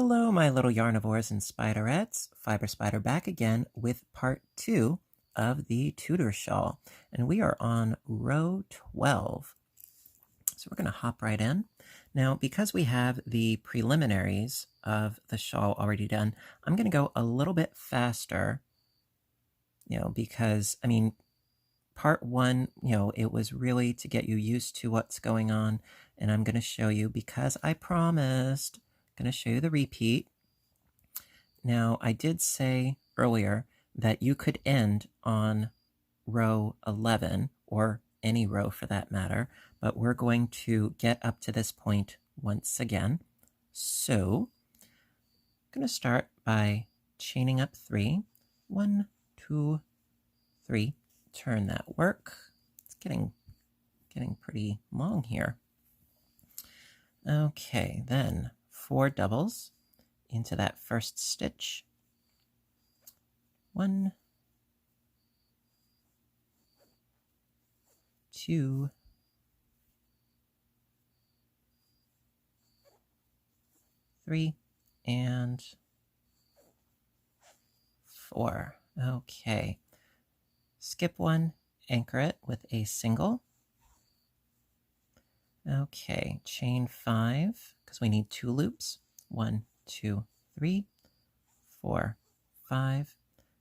Hello, my little yarnivores and spiderettes. Fiber Spider back again with part 2 of the Tudor shawl. And we are on row 12. So we're going to hop right in. Now, because we have the preliminaries of the shawl already done, I'm going to go a little bit faster, because, part 1, it was really to get you used to what's going on. And I'm going to show you, because I promised, going to show you the repeat. Now, I did say earlier that you could end on row 11, or any row for that matter, but we're going to get up to this point once again. So I'm going to start by chaining up 3. 1, 2, 3. Turn that work. It's getting pretty long here. Okay, then 4 doubles into that first stitch. 1, 2, 3, and 4. Okay. Skip 1, anchor it with a single. Okay, chain 5, because we need 2 loops. 1, 2, 3, 4, 5.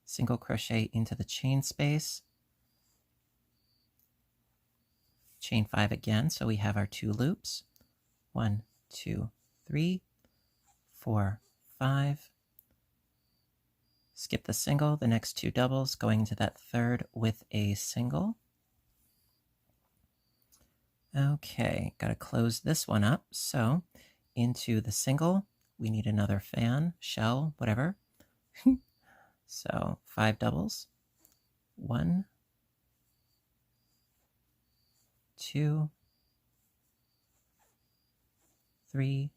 Single crochet into the chain space. Chain 5 again, so we have our 2 loops. 1, 2, 3, 4, 5. Skip the single, the next 2 doubles, going into that third with a single. Okay, got to close this one up. So into the single, we need another fan, shell, whatever. So 5 doubles. 1, 2, 3,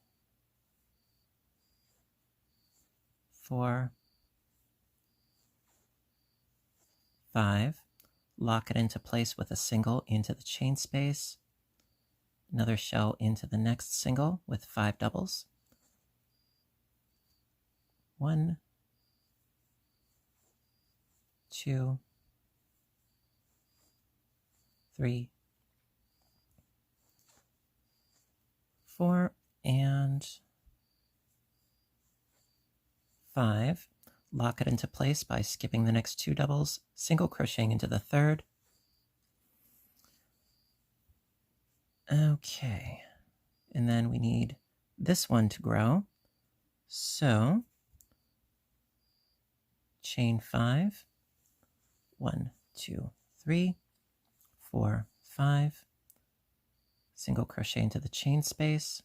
4, 5. Lock it into place with a single into the chain space. Another shell into the next single with 5 doubles. 1, 2, 3, 4, and 5. Lock it into place by skipping the next 2 doubles, single crocheting into the third. Okay, and then we need this one to grow. So chain 5, 1, 2, 3, 4, 5. Single crochet into the chain space.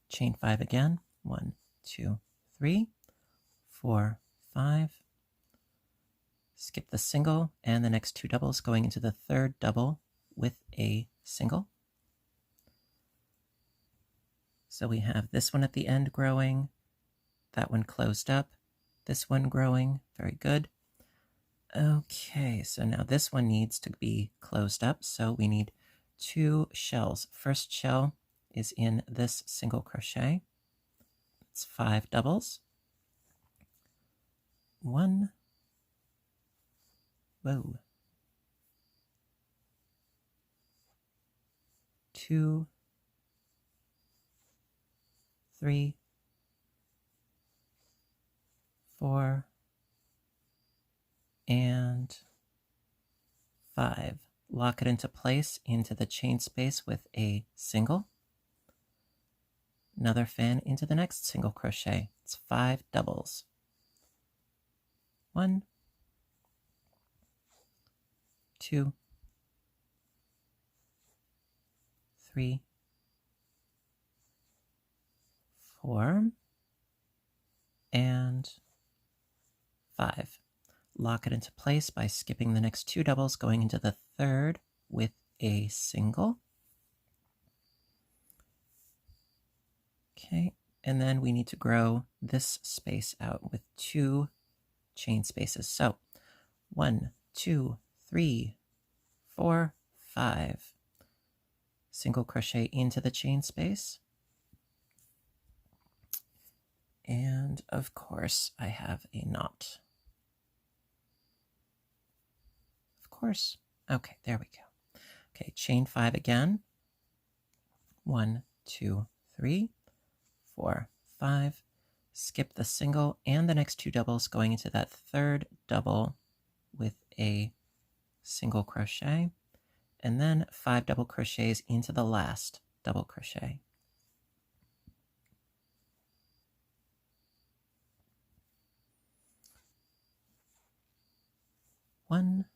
Chain 5 again. 1, 2, 3, 4, 5. Skip the single and the next 2 doubles, going into the third double with a single. So we have this one at the end growing, that one closed up, this one growing, very good. Okay, so now this one needs to be closed up, so we need 2 shells. First shell is in this single crochet. It's 5 doubles. 1, 2, 3, 4, and 5. Lock it into place into the chain space with a single. Another fan into the next single crochet. It's 5 doubles. 1, 2, 3, 4, and 5. Lock it into place by skipping the next 2 doubles, going into the third with a single. Okay, and then we need to grow this space out with 2 chain spaces. So 1, 2, 3, 4, 5. Single crochet into the chain space. And of course I have a knot. Of course. Okay, there we go. Okay, chain 5 again. 1, 2, 3, 4, 5. Skip the single and the next 2 doubles, going into that third double with a single crochet, and then 5 double crochets into the last double crochet. One,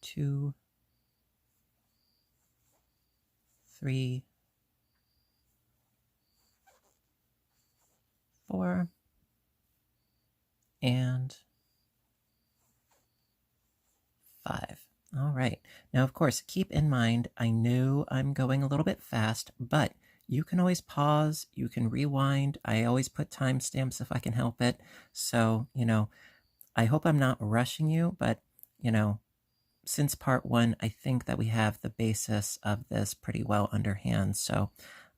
2, 3, 4, and 5. All right. Now, of course, keep in mind, I know I'm going a little bit fast, but you can always pause, you can rewind. I always put timestamps if I can help it. So, I hope I'm not rushing you, but, since part 1, I think that we have the basis of this pretty well underhand. So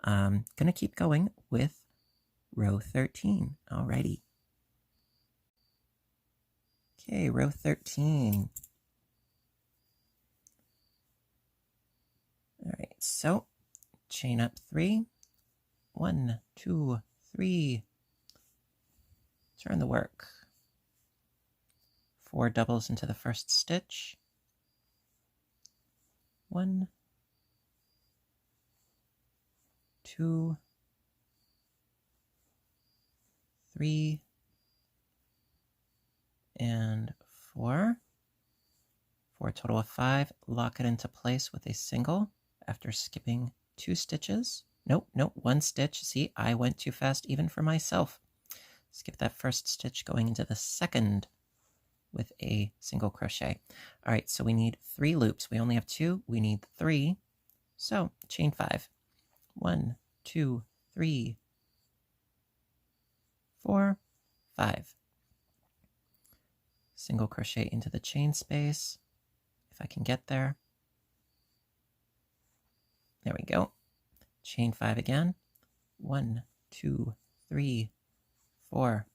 I'm going to keep going with row 13. Alrighty. Okay, row 13. All right, so chain up 3. 1, 2, 3. Turn the work. 4 doubles into the first stitch. 1, 2, 3, and 4. For a total of 5. Lock it into place with a single after skipping 2 stitches. Nope, 1 stitch. See, I went too fast even for myself. Skip that first stitch, going into the second with a single crochet. All right, so we need 3 loops. We only have 2. We need 3. So chain 5. 1, 2, 3, 4, 5. Single crochet into the chain space, if I can get there. There we go. Chain 5 again. 1, 2, 3, 4,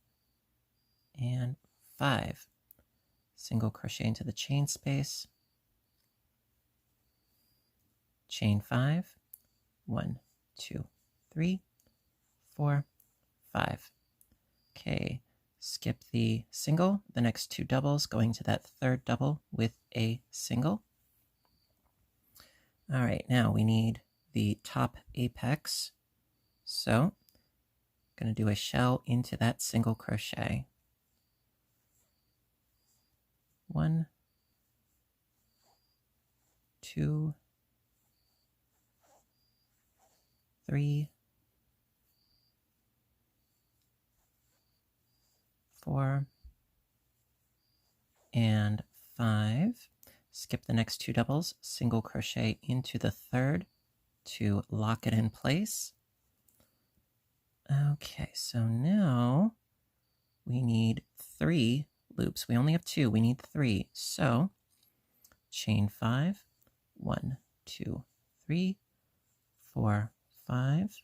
and 5. Single crochet into the chain space. Chain 5. 1, 2, 3, 4, 5. Okay, skip the single, the next 2 doubles, going to that third double with a single. All right, now we need the top apex. So I'm going to do a shell into that single crochet. 1, 2, 3, 4, and 5. Skip the next 2 doubles, single crochet into the third to lock it in place. Okay, so now we need 3 loops. We only have 2, we need 3. So chain 5, 1, 2, 3, 4, 5.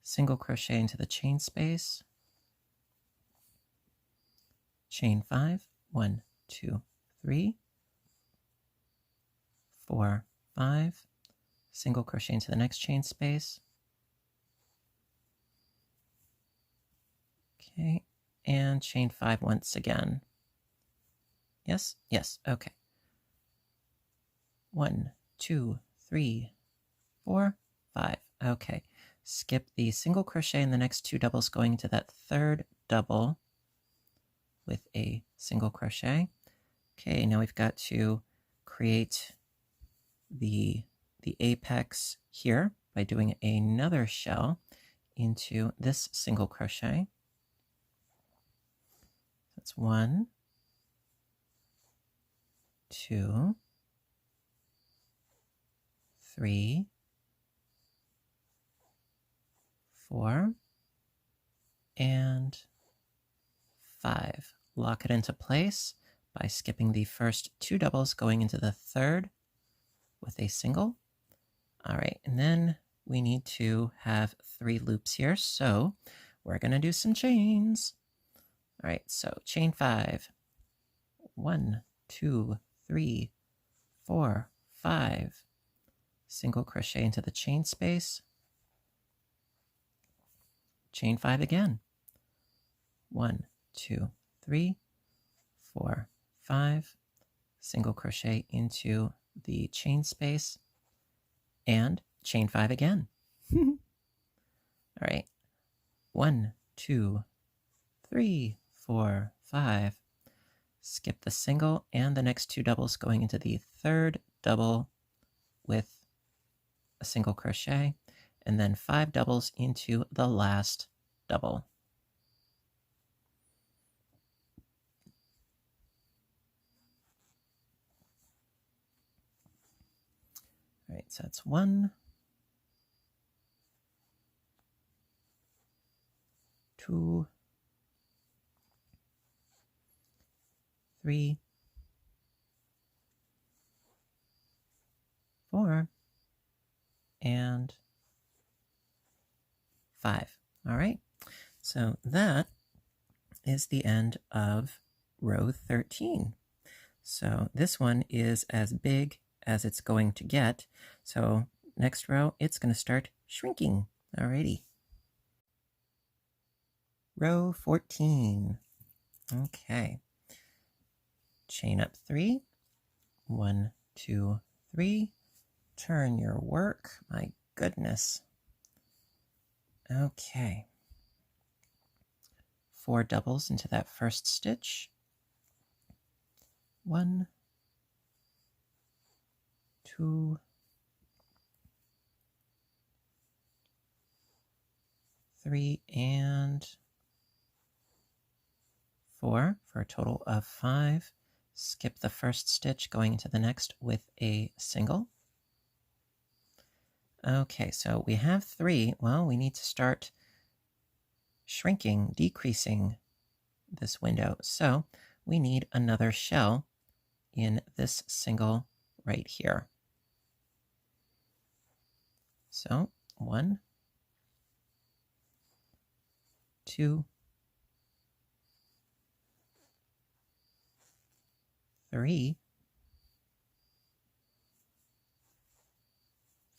Single crochet into the chain space. Chain 5, 1, 2, 3, 4, 5. Single crochet into the next chain space. Okay, and chain 5 once again. Yes, okay. 1, 2, 3, 4, 5. Okay, skip the single crochet in the next 2 doubles, going into that third double with a single crochet. Okay, now we've got to create the apex here by doing another shell into this single crochet. That's 1, 2, 3, 4, and 5. Lock it into place by skipping the first 2 doubles, going into the third with a single. All right, and then we need to have 3 loops here, so we're going to do some chains. All right, so chain 5. 1, 2, 3, 4, 5. Single crochet into the chain space. Chain 5 again. 1, 2, 3, 4, 5. Single crochet into the chain space and chain 5 again. All right. 1, 2, 3, 4, 5. Skip the single and the next 2 doubles going into the third double with a single crochet, and then 5 doubles into the last double. All right, so that's 1, 2, 3, 4, and 5. All right, so that is the end of row 13. So this one is as big as it's going to get. So next row, it's going to start shrinking. Alrighty. Row 14. Okay. Chain up 3. 1, 2, 3. Turn your work. My goodness. Okay. 4 doubles into that first stitch. 1, 2, 3, and 4 for a total of 5. Skip the first stitch going into the next with a single. Okay, so we have 3. Well, we need to start shrinking, decreasing this window. So we need another shell in this single right here. So 1, 2, 3,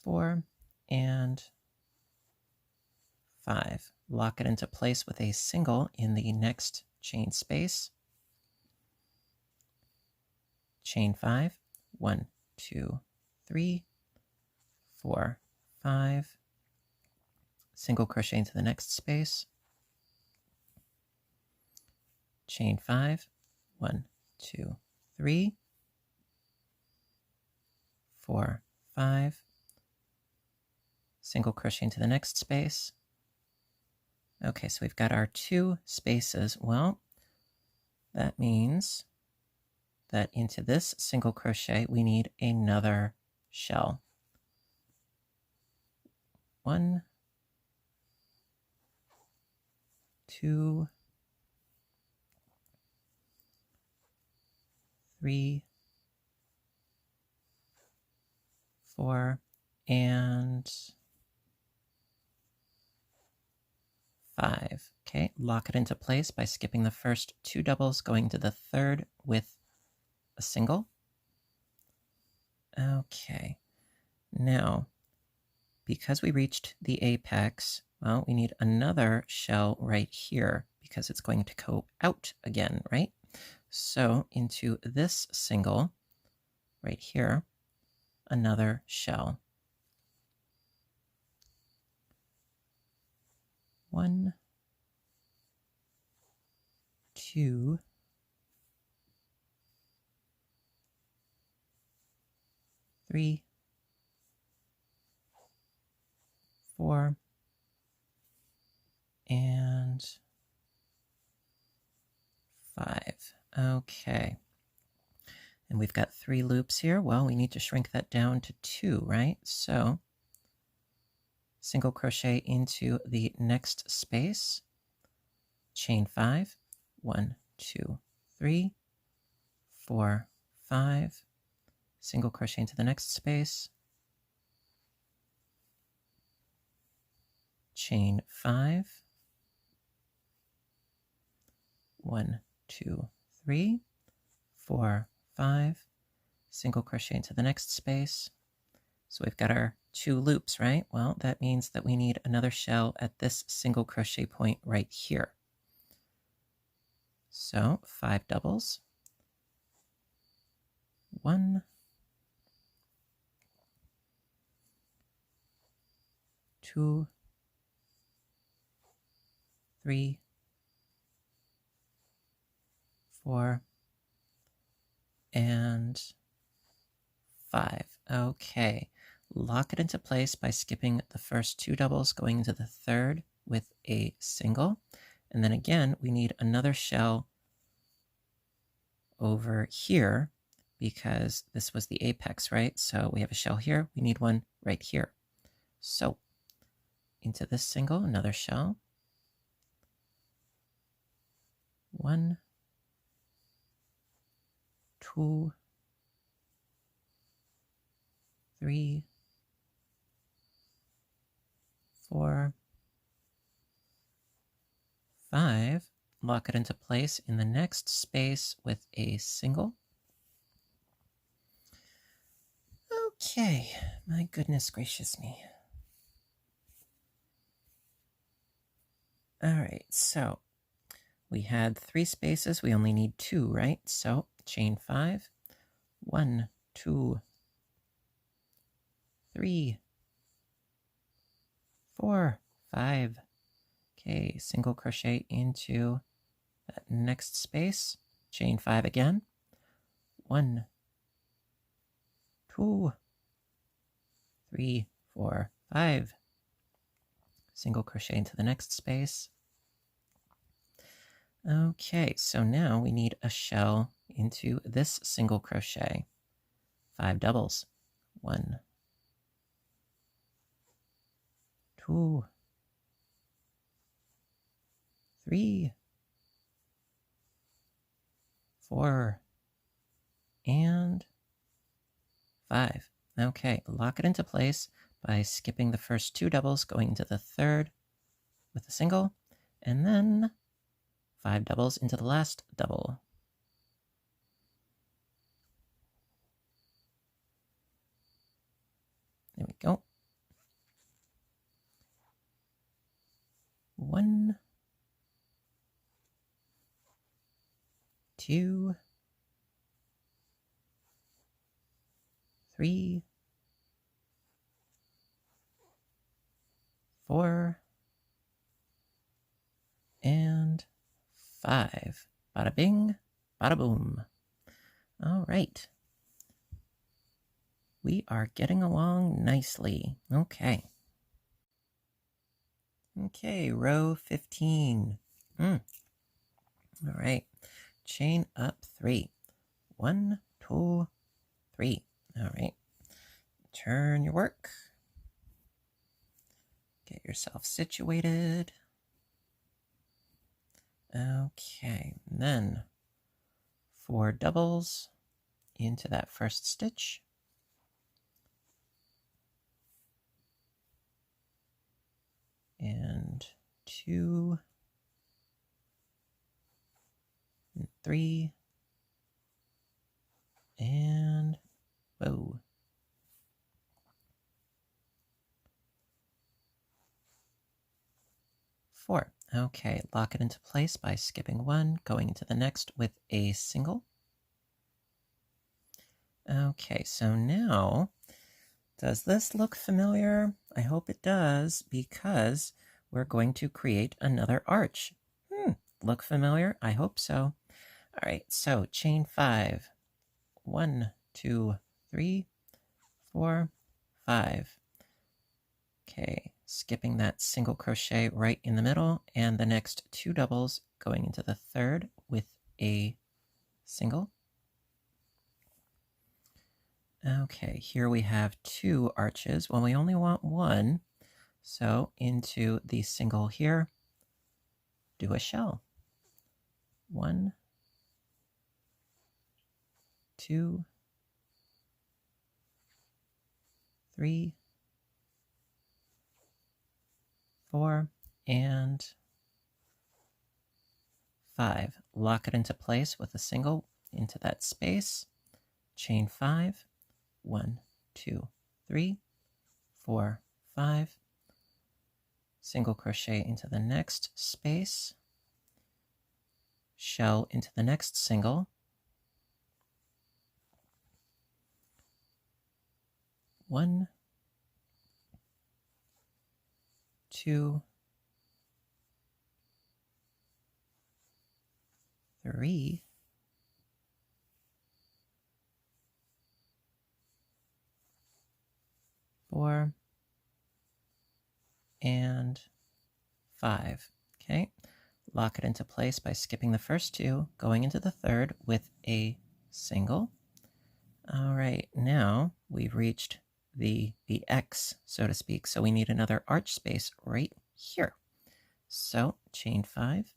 4, and 5. Lock it into place with a single in the next chain space. Chain 5. 1, 2, 3, 4, 5. Single crochet into the next space. Chain 5. 1, 2, 3, 4, 5. Single crochet into the next space. Okay, so we've got our 2 spaces. Well, that means that into this single crochet we need another shell. 1, 2, 3, 4, and 5. Okay, lock it into place by skipping the first 2 doubles, going to the third with a single. Okay, now because we reached the apex, well, we need another shell right here because it's going to go out again, right? So into this single right here, another shell. 1, 2, 3, 4, and 5. Okay. And we've got 3 loops here. Well, we need to shrink that down to 2, right? So single crochet into the next space, chain 5, 1, 2, 3, 4, 5, single crochet into the next space, chain 5, 1, 2, 3, 4, 5, single crochet into the next space. So we've got our 2 loops, right? Well, that means that we need another shell at this single crochet point right here. So 5 doubles, 1, 2, 3, 4, and 5. Okay, lock it into place by skipping the first 2 doubles, going into the third with a single. And then again, we need another shell over here because this was the apex, right? So we have a shell here, we need one right here. So into this single, another shell. 1, 2, 3, 4, 5. Lock it into place in the next space with a single. Okay, my goodness gracious me. All right, so we had 3 spaces. We only need 2, right? So chain 5, 1, 2, 3, 4, 5. Okay, single crochet into that next space, chain 5 again. 1, 2, 3, 4, 5. Single crochet into the next space. Okay, so now we need a shell into this single crochet. 5 doubles. 1, 2, 3, 4, and 5. Okay, lock it into place by skipping the first 2 doubles, going into the third with a single, and then 5 doubles into the last double. There we go. 1, 2, 3, 4, and 5. Bada bing, bada boom. All right. We are getting along nicely. Okay. Okay, row 15. All right. Chain up 3. 1, 2, 3. All right. Turn your work. Get yourself situated. Okay, and then 4 doubles into that first stitch. And 2, and 3, and whoa. 4. Okay, lock it into place by skipping 1, going into the next with a single. Okay, so now, does this look familiar? I hope it does, because we're going to create another arch. Look familiar? I hope so. All right, so chain 5. 1, 2, 3, 4, 5. Okay, skipping that single crochet right in the middle, and the next 2 doubles going into the third with a single. Okay, here we have 2 arches. Well, we only want 1, so into the single here, do a shell. 1, 2, 3, 4, and 5. Lock it into place with a single into that space. Chain 5. 1, 2, 3, 4, 5. Single crochet into the next space. Shell into the next single. 1, 2, 3, 4, and 5. Okay, lock it into place by skipping the first 2, going into the third with a single. All right, now we've reached the X, so to speak, so we need another arch space right here. So chain 5,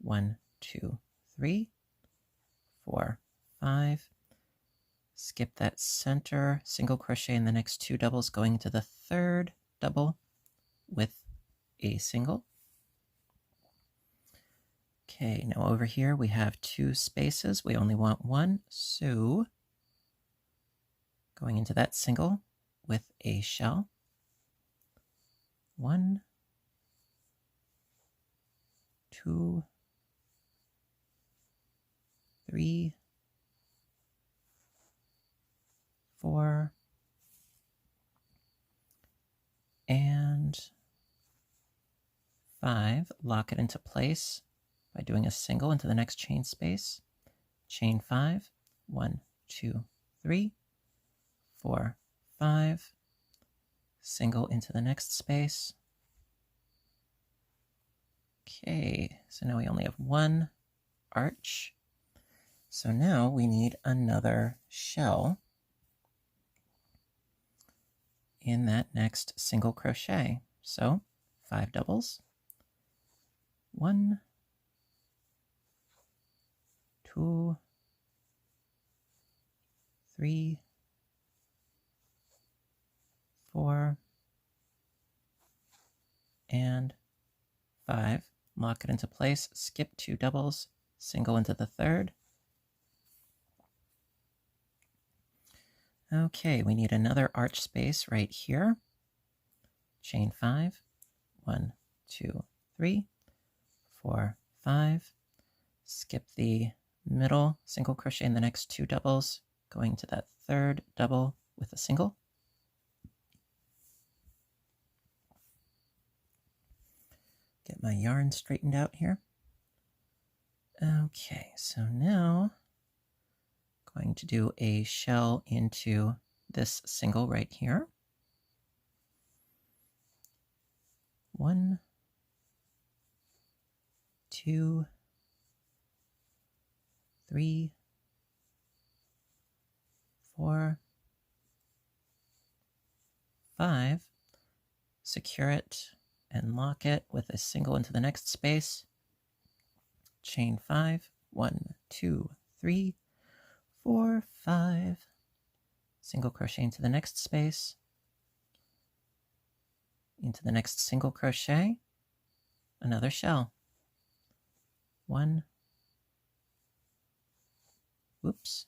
1, 2, 3, 4, 5. Skip that center, single crochet in the next 2 doubles, going into the third double with a single. Okay, now over here we have 2 spaces. We only want 1, so going into that single with a shell. 1, 2, 3, 4, and 5. Lock it into place by doing a single into the next chain space. Chain 5, 1, 2, 3, 4, 5. Single into the next space. Okay, so now we only have 1 arch. So now we need another shell in that next single crochet. So 5 doubles. 1, 2, 3, 4, and 5. Lock it into place, skip 2 doubles, single into the third. Okay, we need another arch space right here. Chain 5, 1, 2, 3, 4, 5. Skip the middle, single crochet in the next 2 doubles, going to that third double with a single. Get my yarn straightened out here. Okay, so now going to do a shell into this single right here. 1, 2, 3, 4, 5. Secure it and lock it with a single into the next space. Chain 5, 1, 2, 3, 4, 5. Single crochet into the next space. Into the next single crochet. Another shell. 1, whoops,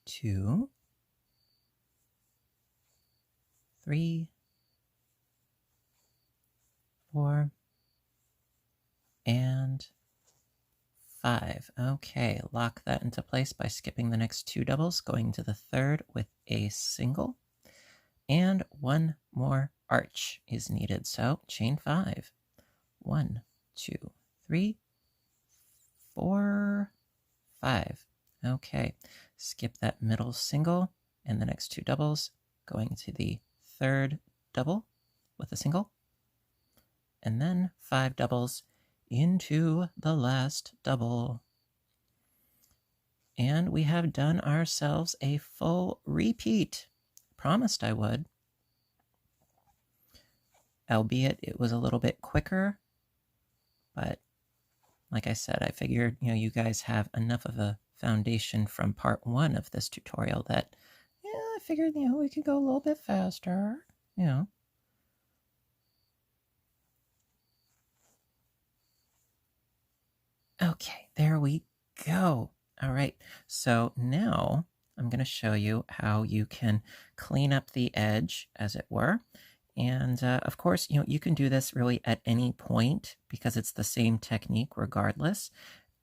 2, 3, 4, and 5. Okay, lock that into place by skipping the next 2 doubles, going to the third with a single, and 1 more arch is needed. So chain 5, 1, 2, 3, 4, 5. Okay, skip that middle single and the next 2 doubles, going to the third double with a single, and then 5 doubles into the last double. And we have done ourselves a full repeat. Promised I would. Albeit it was a little bit quicker, but like I said, I figured, you guys have enough of a foundation from part 1 of this tutorial that, I figured, we could go a little bit faster. you know. Okay, there we go. All right, so now I'm going to show you how you can clean up the edge, as it were. And of course, you can do this really at any point because it's the same technique regardless.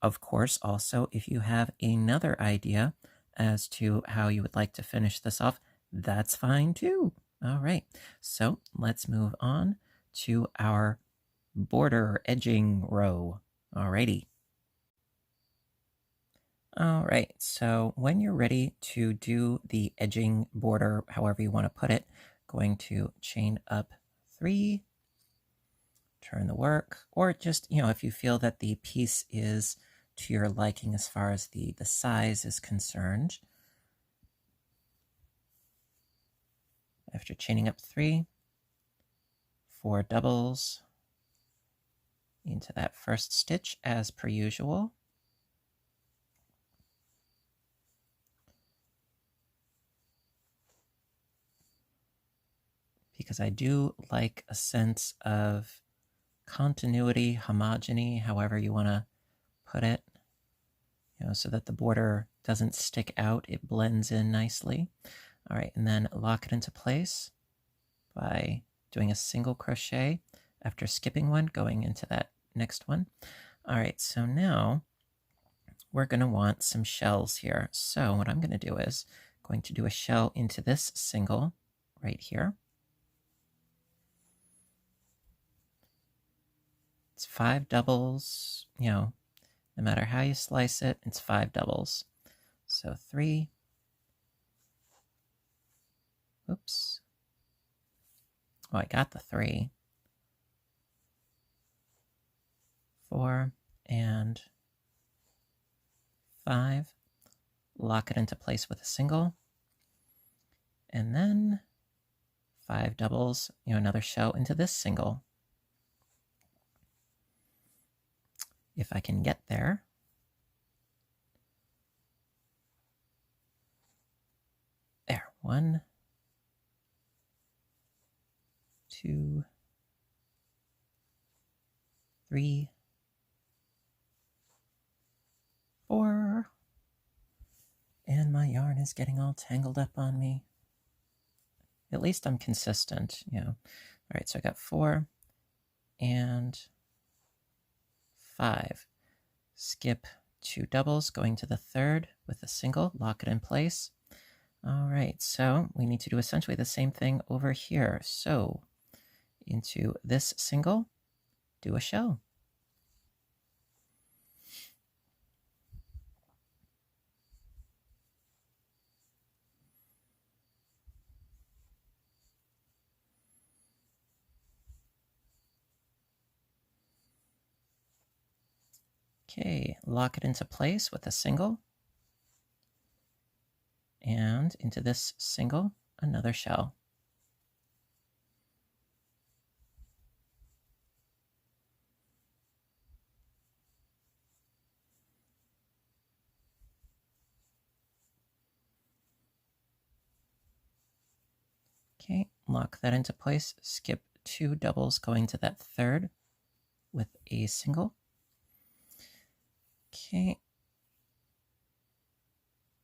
Of course, also, if you have another idea as to how you would like to finish this off, that's fine too. All right, so let's move on to our border edging row. Alrighty. All right, so when you're ready to do the edging border, however you want to put it, going to chain up 3, turn the work, or just, if you feel that the piece is to your liking as far as the size is concerned. After chaining up 3, 4 doubles into that first stitch as per usual. Because I do like a sense of continuity, homogeny, however you want to put it, so that the border doesn't stick out, it blends in nicely. All right, and then lock it into place by doing a single crochet after skipping one, going into that next one. All right, so now we're going to want some shells here. So what I'm going to do is going to do a shell into this single right here. It's 5 doubles, no matter how you slice it, it's 5 doubles. So 3, oops. Oh, I got the 3, 4, and 5. Lock it into place with a single. And then 5 doubles, another shell into this single. If I can get there. There, 1, 2, 3, 4. And my yarn is getting all tangled up on me. At least I'm consistent, All right, so I got 4 and 5. Skip 2 doubles, going to the third with a single, lock it in place. All right, so we need to do essentially the same thing over here. So into this single, do a shell. Okay, lock it into place with a single. And into this single, another shell. Okay, lock that into place, skip 2 doubles going to that third with a single. Okay,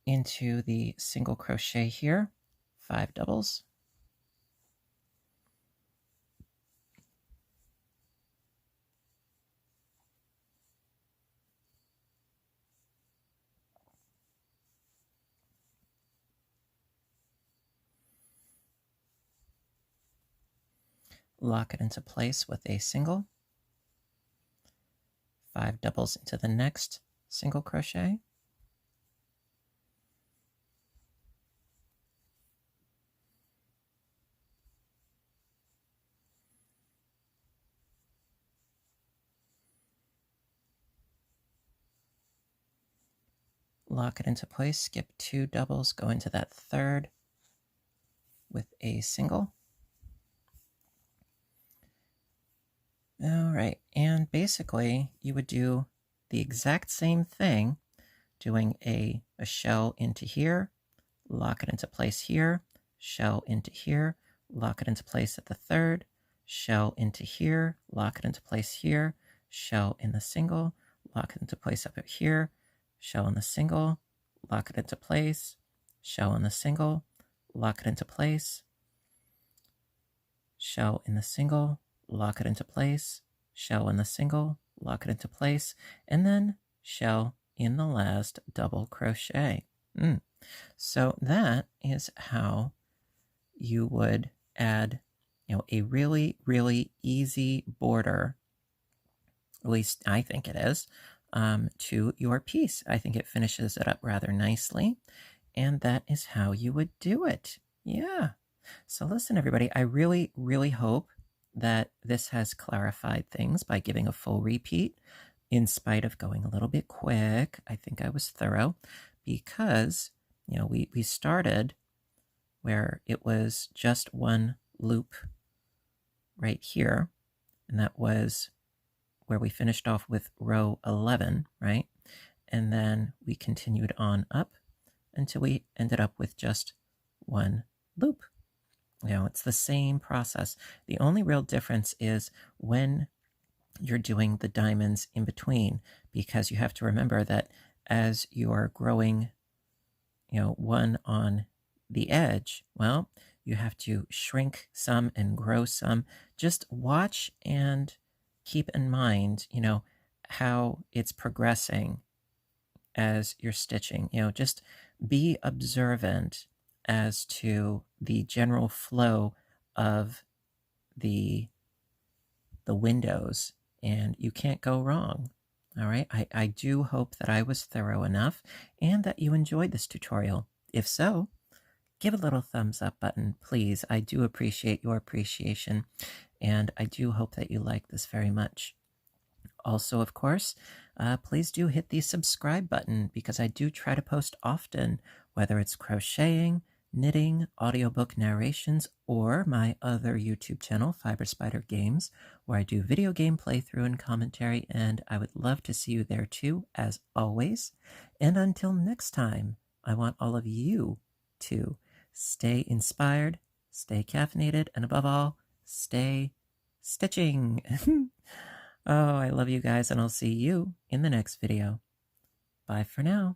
into the single crochet here, 5 doubles. Lock it into place with a single. 5 doubles into the next single crochet. Lock it into place, skip 2 doubles, go into that third with a single. All right, and basically you would do the exact same thing, doing a shell into here, lock it into place here, shell into here, lock it into place at the third, shell into here, lock it into place here, shell in the single, lock it into place up here, shell in the single, lock it into place, shell in the single, lock it into place, shell in the single, lock it into place, shell in the single, lock it into place, and then shell in the last double crochet. So that is how you would add, a really, really easy border, at least I think it is, to your piece. I think it finishes it up rather nicely, and that is how you would do it. Yeah. So listen, everybody, I really, really hope that this has clarified things by giving a full repeat in spite of going a little bit quick. I think I was thorough because, we started where it was just one loop right here, and that was where we finished off with row 11, right? And then we continued on up until we ended up with just one loop. It's the same process. The only real difference is when you're doing the diamonds in between, because you have to remember that as you're growing, one on the edge, well, you have to shrink some and grow some. Just watch and keep in mind, how it's progressing as you're stitching. Just be observant as to the general flow of the windows, and you can't go wrong. All right, I do hope that I was thorough enough and that you enjoyed this tutorial. If so, give a little thumbs up button, please. I do appreciate your appreciation, and I do hope that you like this very much. Also, of course, please do hit the subscribe button because I do try to post often, whether it's crocheting, knitting, audiobook narrations, or my other YouTube channel, Fiber Spider Games, where I do video game playthrough and commentary, and I would love to see you there too, as always. And until next time, I want all of you to stay inspired, stay caffeinated, and above all, stay stitching. Oh, I love you guys, and I'll see you in the next video. Bye for now.